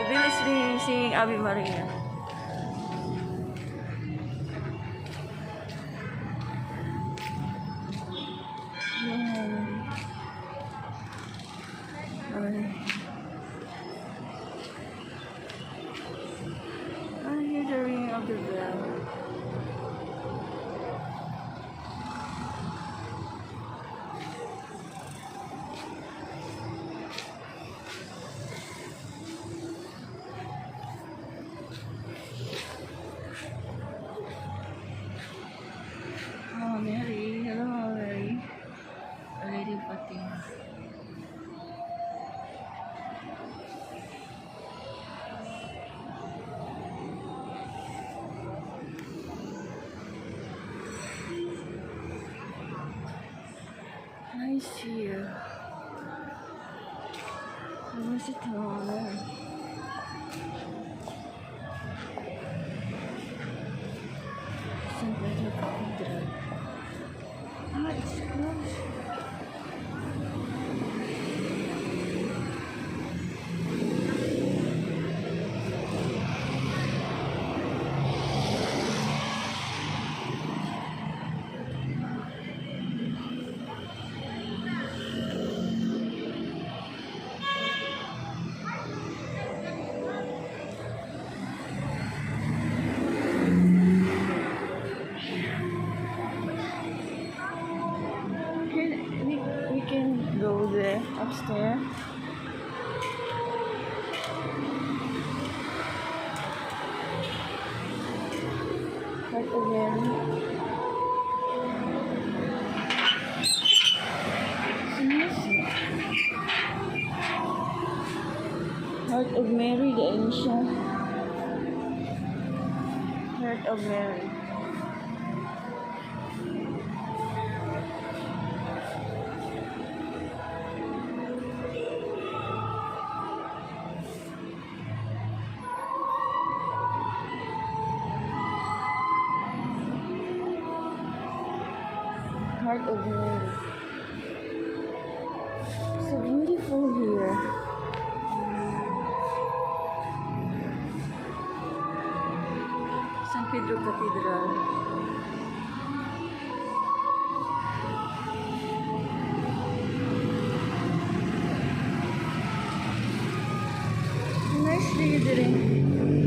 Bilis rin sing Ave Maria. I hear the ringing of the bell. Oh, Mary. Hello, Mary. Lady Fatima. I see you. Where's the tower? San Pedro Cathedral. Ah, it's closed. We can go there upstairs. Right again. Heart of Mary, the ancient. Heart of Mary. Heart of Mary. So beautiful here. San Pedro Cathedral. Nice day,